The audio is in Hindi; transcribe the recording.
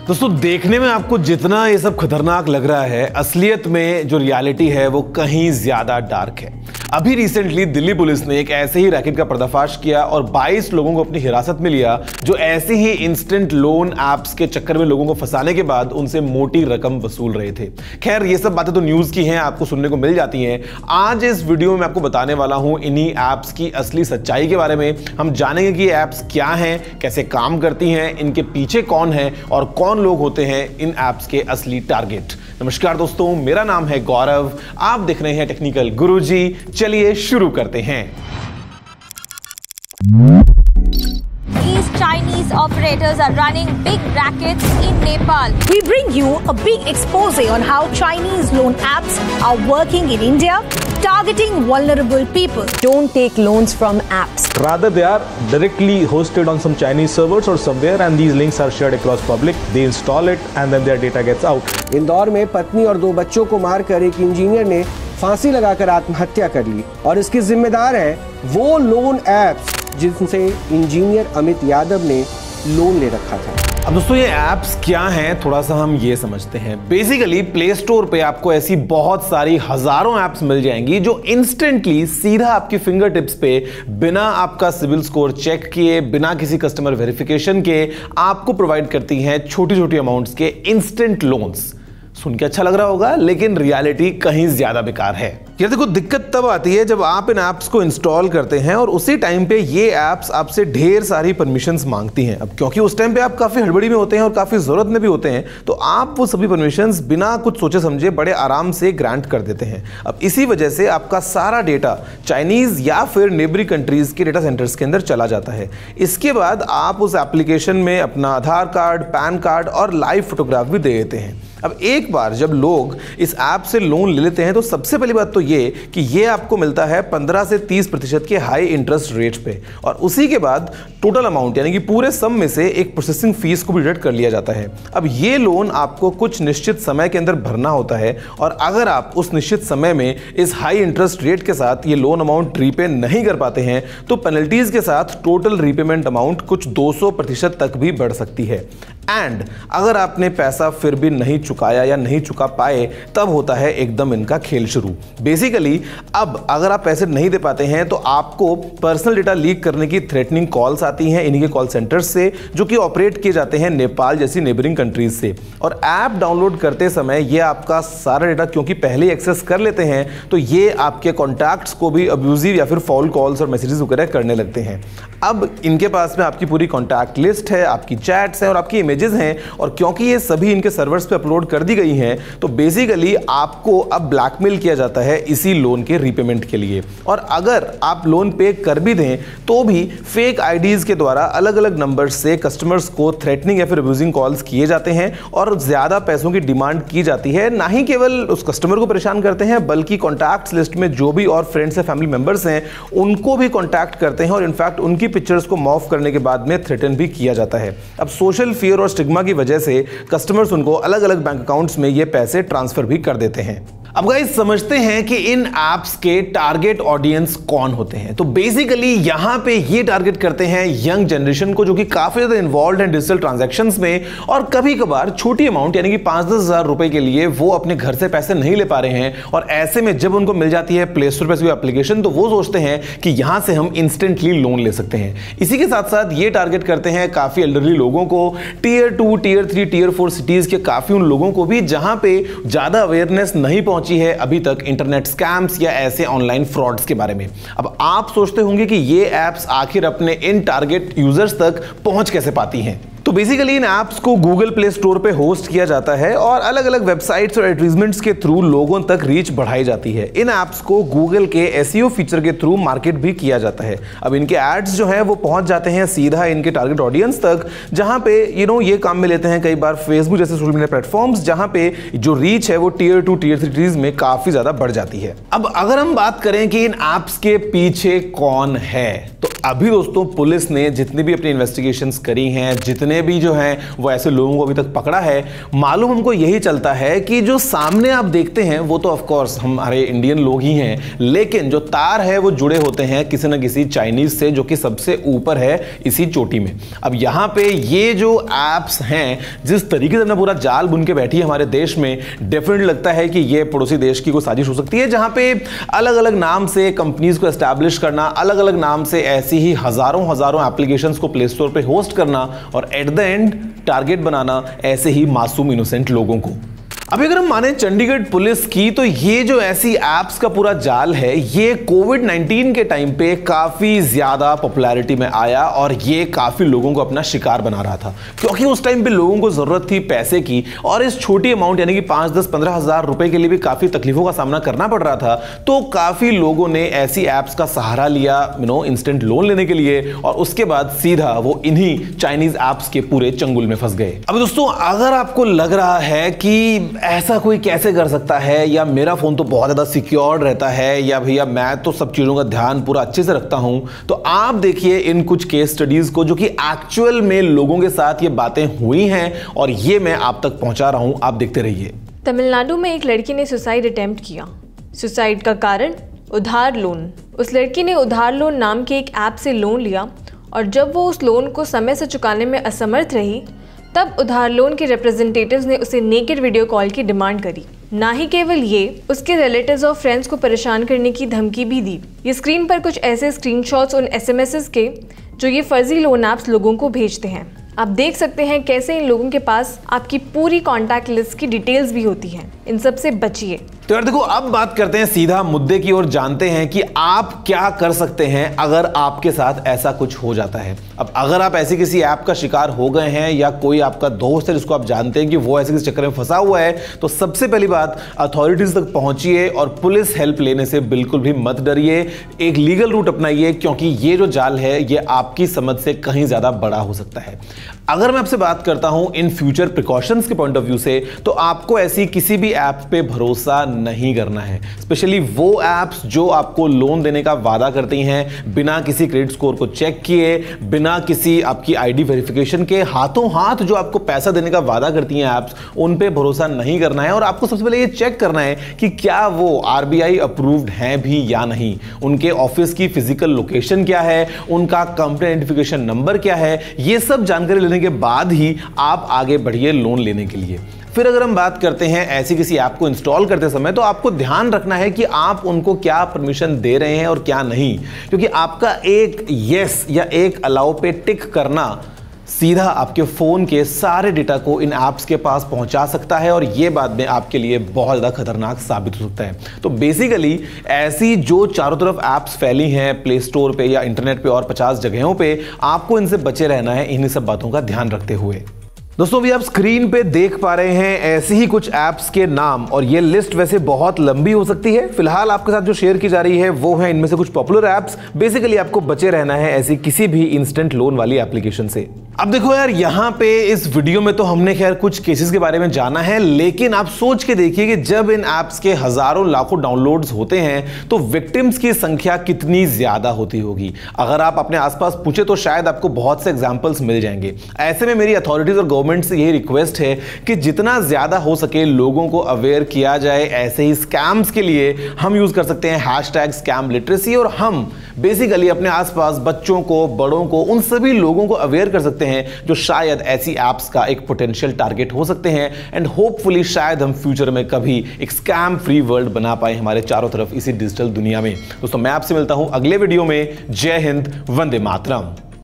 दोस्तों देखने में आपको जितना ये सब खतरनाक लग रहा है, असलियत में जो रियलिटी है वो कहीं ज्यादा डार्क है। अभी रिसेंटली दिल्ली पुलिस ने एक ऐसे ही रैकेट का पर्दाफाश किया और 22 लोगों को अपनी हिरासत में लिया जो ऐसे ही इंस्टेंट लोन एप्स के चक्कर में लोगों को फंसाने के बाद उनसे मोटी रकम वसूल रहे थे। खैर ये सब बातें तो न्यूज की हैं, आपको सुनने को मिल जाती हैं। आज इस वीडियो में मैं आपको बताने वाला हूं इन्हीं एप्स की असली सच्चाई के बारे में। हम जानेंगे कि ये एप्स क्या हैं, कैसे काम करती हैं, इनके पीछे कौन है और कौन लोग होते हैं इन एप्स के असली टारगेट। नमस्कार दोस्तों, मेरा नाम है गौरव, आप देख रहे हैं टेक्निकल गुरुजी। चलिए शुरू करते हैं। These Chinese operators are running big rackets in Nepal. We bring you a big expose on how Chinese loan apps are working in India, targeting vulnerable people. Don't take loans from apps. Rather, they are directly hosted on some Chinese servers or somewhere, and these links are shared across public. They install it, and then their data gets out. Indore में पत्नी और 2 बच्चों को मारकर एक इंजीनियर ने फांसी लगाकर आत्महत्या कर ली और इसके जिम्मेदार हैं वो लोन ऐप्स जिनसे इंजीनियर अमित यादव ने लोन ले रखा था। अब दोस्तों ये एप्स क्या हैं, थोड़ा सा हम ये समझते हैं। बेसिकली प्ले स्टोर पे आपको ऐसी बहुत सारी हजारों एप्स मिल जाएंगी जो इंस्टेंटली सीधा आपकी फिंगर टिप्स पे बिना आपका सिविल स्कोर चेक किए, बिना किसी कस्टमर वेरिफिकेशन के आपको प्रोवाइड करती हैं छोटी छोटी अमाउंट्स के इंस्टेंट लोन्स। सुन के अच्छा लग रहा होगा, लेकिन रियलिटी कहीं ज्यादा बेकार है। यार देखो, दिक्कत तब आती है जब आप इन ऐप्स को इंस्टॉल करते हैं और उसी टाइम पे ये ऐप्स आपसे ढेर सारी परमिशंस मांगती हैं। अब क्योंकि उस टाइम पे आप काफी हड़बड़ी में होते हैं और काफी जरूरत में भी होते हैं, तो आप वो सभी परमिशंस बिना कुछ सोचे समझे बड़े आराम से ग्रांट कर देते हैं। अब इसी वजह से आपका सारा डेटा चाइनीज या फिर नेबरी कंट्रीज के डेटा सेंटर्स के अंदर चला जाता है। इसके बाद आप उस एप्लीकेशन में अपना आधार कार्ड, पैन कार्ड और लाइव फोटोग्राफ भी दे देते हैं। अब एक बार जब लोग इस ऐप से लोन ले लेते हैं तो सबसे पहली बात तो ये कि ये आपको मिलता है 15 से 30% के हाई इंटरेस्ट रेट पे, और उसी के बाद टोटल अमाउंट यानी कि पूरे सम में से एक प्रोसेसिंग फीस को भी डिडक्ट कर लिया जाता है। अब ये लोन आपको कुछ निश्चित समय के अंदर भरना होता है, और अगर आप उस निश्चित समय में इस हाई इंटरेस्ट रेट के साथ ये लोन अमाउंट रीपे नहीं कर पाते हैं तो पेनल्टीज के साथ टोटल रीपेमेंट अमाउंट कुछ 200% तक भी बढ़ सकती है। एंड अगर आपने पैसा फिर भी नहीं चुकाया या नहीं चुका पाए, तब होता है एकदम इनका खेल शुरू। बेसिकली अब अगर आप पैसे नहीं दे पाते हैं तो आपको पर्सनल डेटा लीक करने की थ्रेटनिंग कॉल्स आती हैं इन्हीं के कॉल सेंटर्स से, जो कि ऑपरेट किए जाते हैं नेपाल जैसी नेबरिंग कंट्रीज से। और ऐप डाउनलोड करते समय ये आपका सारा डेटा क्योंकि पहले ही एक्सेस कर लेते हैं, तो ये आपके कॉन्टैक्ट्स को भी अब्यूजिव या फिर फॉल कॉल्स और मैसेजेस वगैरह करने लगते हैं। अब इनके पास में आपकी पूरी कॉन्टैक्ट लिस्ट है, आपकी चैट्स हैं और आपकी इमेजेस हैं, और क्योंकि ये सभी इनके सर्वर्स पे अपलोड कर दी गई हैं, तो बेसिकली आपको अब ब्लैकमेल किया जाता है इसी लोन के रीपेमेंट के लिए। और अगर आप लोन पे कर भी दें तो भी फेक आईडीज के द्वारा अलग अलग नंबर से कस्टमर्स को थ्रेटनिंग या फिर अब्यूजिंग कॉल्स किए जाते हैं और ज्यादा पैसों की डिमांड की जाती है। ना ही केवल उस कस्टमर को परेशान करते हैं, बल्कि कॉन्टैक्ट्स लिस्ट में जो भी और फ्रेंड्स या फैमिली मेंबर्स हैं उनको भी कॉन्टैक्ट करते हैं, और इनफैक्ट उनकी पिक्चर्स को मॉर्फ करने के बाद में थ्रेटन भी किया जाता है। अब सोशल फियर और स्टिग्मा की वजह से कस्टमर्स उनको अलग अलग बैंक अकाउंट्स में ये पैसे ट्रांसफर भी कर देते हैं। अब गाइस समझते हैं कि इन एप्स के टारगेट ऑडियंस कौन होते हैं। तो बेसिकली यहां पे ये टारगेट करते हैं यंग जनरेशन को, जो कि काफी ज्यादा इन्वॉल्व है डिजिटल ट्रांजैक्शंस में, और कभी कभार छोटी अमाउंट यानी कि 5-10 हज़ार रुपए के लिए वो अपने घर से पैसे नहीं ले पा रहे हैं, और ऐसे में जब उनको मिल जाती है प्ले स्टोर पर एप्लीकेशन तो वो सोचते हैं कि यहां से हम इंस्टेंटली लोन ले सकते हैं। इसी के साथ साथ ये टारगेट करते हैं काफी एल्डरली लोगों को, टियर 2, टियर 3, टियर 4 सिटीज के काफी उन लोगों को भी जहां पे ज्यादा अवेयरनेस नहीं पहुंची है अभी तक इंटरनेट स्कैम्स या ऐसे ऑनलाइन फ्रॉड्स के बारे में। अब आप सोचते होंगे कि ये एप्स आखिर अपने इन टारगेट यूजर्स तक पहुंच कैसे पाती हैं। तो बेसिकली इन ऐप्स को गूगल प्ले स्टोर पे होस्ट किया जाता है और अलग अलग वेबसाइट्स और एडवर्टाइजमेंट्स के थ्रू लोगों तक रीच बढ़ाई जाती है। इन ऐप्स को गूगल के एसईओ फीचर के थ्रू मार्केट भी किया जाता है। अब इनके एड्स जो है वो पहुंच जाते हैं सीधा इनके टारगेट ऑडियंस तक, जहां पे ये काम में लेते हैं कई बार फेसबुक जैसे सोशल मीडिया प्लेटफॉर्म्स, जहां पे जो रीच है वो टियर 2, टियर 3 सिटीज में काफी ज्यादा बढ़ जाती है। अब अगर हम बात करें कि इन ऐप्स के पीछे कौन है, तो अभी दोस्तों पुलिस ने जितनी भी अपनी इन्वेस्टिगेशंस करी हैं, जितने भी जो हैं वो ऐसे लोगों को अभी तक पकड़ा है, मालूम हमको यही चलता है कि जो सामने आप देखते हैं वो तो ऑफ कोर्स हमारे इंडियन लोग ही हैं, लेकिन जो तार है वो जुड़े होते हैं किसी न किसी चाइनीज से, जो कि सबसे ऊपर है इसी चोटी में। अब यहां पे ये जो एप्स हैं, जिस तरीके से पूरा जाल बुन के बैठी है हमारे देश में, डेफिनेटली लगता है कि ये पड़ोसी देश की कोई साजिश हो सकती है, जहां पे अलग अलग नाम से कंपनीज को एस्टैब्लिश करना, अलग अलग नाम से ऐसी ही हजारों एप्लीकेशंस को प्ले स्टोर पे होस्ट करना और एट द एंड टारगेट बनाना ऐसे ही मासूम इनोसेंट लोगों को। अभी अगर हम माने चंडीगढ़ पुलिस की, तो ये जो ऐसी एप्स का पूरा जाल है, ये कोविड-19 के टाइम पे काफी ज्यादा पॉपुलैरिटी में आया और ये काफी लोगों को अपना शिकार बना रहा था, क्योंकि उस टाइम पे लोगों को जरूरत थी पैसे की और इस छोटी अमाउंट यानी कि 5, 10, 15 हजार रुपए के लिए भी काफी तकलीफों का सामना करना पड़ रहा था। तो काफी लोगों ने ऐसी एप्स का सहारा लिया इंस्टेंट लोन लेने के लिए, और उसके बाद सीधा वो इन्हीं चाइनीज एप्स के पूरे चंगुल में फंस गए। अब दोस्तों अगर आपको लग रहा है कि ऐसा कोई कैसे कर सकता है, या मेरा फोन तो बहुत ज्यादा सिक्योर रहता है, या भैया मैं तो सब चीजों का ध्यान पूरा अच्छे से रखता हूं, तो आप देखिए इन कुछ केस स्टडीज को जो कि एक्चुअल में लोगों के साथ ये बातें हुई हैं और ये मैं आप तक पहुंचा रहा हूं। आप देखते रहिए। तमिलनाडु में एक लड़की ने सुसाइड अटेम्प्ट किया। सुसाइड का कारण उधार लोन। उस लड़की ने उधार लोन नाम के एक ऐप से लोन लिया और जब वो उस लोन को समय से चुकाने में असमर्थ रही, तब उधार लोन के रिप्रेजेंटेटिव्स ने उसे नेकेड वीडियो कॉल की डिमांड करी। ना ही केवल ये, उसके रिलेटिव्स और फ्रेंड्स को परेशान करने की धमकी भी दी। ये स्क्रीन पर कुछ ऐसे स्क्रीनशॉट्स उन एसएमएसेस के जो ये फर्जी लोन ऐप्स लोगों को भेजते हैं। आप देख सकते हैं कैसे इन लोगों के पास आपकी पूरी कॉन्टैक्ट लिस्ट की डिटेल्स भी होती हैं। इन सब से बचिए। तो यार देखो, अब बात करते हैं सीधा मुद्दे की ओर, जानते हैं कि आप क्या कर सकते हैं अगर आपके साथ ऐसा कुछ हो जाता है। अब अगर आप ऐसी किसी ऐप का शिकार हो गए हैं, या कोई आपका दोस्त है जिसको आप जानते हैं कि वो ऐसे किसी चक्कर में फंसा हुआ है, तो सबसे पहली बात, अथॉरिटीज तक पहुंचिए और पुलिस हेल्प लेने से बिल्कुल भी मत डरिए। एक लीगल रूट अपनाइए, क्योंकि ये जो जाल है ये आपकी समझ से कहीं ज्यादा बड़ा हो सकता है। अगर मैं आपसे बात करता हूं इन फ्यूचर प्रिकॉशंस के पॉइंट ऑफ व्यू से, तो आपको ऐसी किसी भी ऐप पे भरोसा नहीं करना है। स्पेशली वो ऐप्स जो आपको लोन देने का वादा करती हैं बिना किसी क्रेडिट स्कोर को चेक किए, बिना किसी आपकी आईडी वेरिफिकेशन के, हाथों हाथ जो आपको पैसा देने का वादा करती हैं ऐप्स, उन पे भरोसा नहीं करना है। और आपको सबसे पहले ये चेक करना है कि क्या वो आरबीआई अप्रूव्ड हैं भी या नहीं, उनके ऑफिस की फिजिकल लोकेशन क्या है, उनका कंपनी आइडेंटिफिकेशन नंबर क्या है। ये सब जानकारी लेने के बाद ही आप आगे बढ़िए लोन लेने के लिए। फिर अगर हम बात करते हैं ऐसी किसी ऐप को इंस्टॉल करते समय, तो आपको ध्यान रखना है कि आप उनको क्या परमिशन दे रहे हैं और क्या नहीं, क्योंकि आपका एक यस या एक अलाउ पे टिक करना सीधा आपके फोन के सारे डेटा को इन ऐप्स के पास पहुंचा सकता है, और यह बाद में आपके लिए बहुत ज्यादा खतरनाक साबित हो सकता है। तो बेसिकली ऐसी जो चारों तरफ ऐप्स फैली हैं प्ले स्टोर पे या इंटरनेट पे और 50 जगहों पे, आपको इनसे बचे रहना है, इन्हीं सब बातों का ध्यान रखते हुए। दोस्तों अभी आप स्क्रीन पे देख पा रहे हैं ऐसे ही कुछ ऐप्स के नाम, और ये लिस्ट वैसे बहुत लंबी हो सकती है। फिलहाल आपके साथ जो शेयर की जा रही है वो है इनमें से कुछ पॉपुलर ऐप्स। बेसिकली आपको बचे रहना है ऐसी किसी भी इंस्टेंट लोन वाली एप्लीकेशन से। अब देखो यार, यहां पे इस वीडियो में तो हमने खैर कुछ केसेस के बारे में जाना है, लेकिन आप सोच के देखिए कि जब इन ऐप्स के हजारों लाखों डाउनलोड्स होते हैं तो विक्टिम्स की संख्या कितनी ज्यादा होती होगी। अगर आप अपने आसपास पूछे तो शायद आपको बहुत से एग्जांपल्स मिल जाएंगे। ऐसे में मेरी अथॉरिटीज और गवर्नमेंट से यही रिक्वेस्ट है कि जितना ज्यादा हो सके लोगों को अवेयर किया जाए। ऐसे ही स्कैम्स के लिए हम यूज कर सकते हैं #ScamLiteracy, और हम बेसिकली अपने आसपास बच्चों को, बड़ों को, उन सभी लोगों को अवेयर कर सकते हैं जो शायद ऐसी ऐप्स का एक पोटेंशियल टारगेट हो सकते हैं। एंड होपफुली शायद हम फ्यूचर में कभी एक स्कैम फ्री वर्ल्ड बना पाए हमारे चारों तरफ इसी डिजिटल दुनिया में। दोस्तों मैं आपसे मिलता हूं अगले वीडियो में। जय हिंद, वंदे मातरम।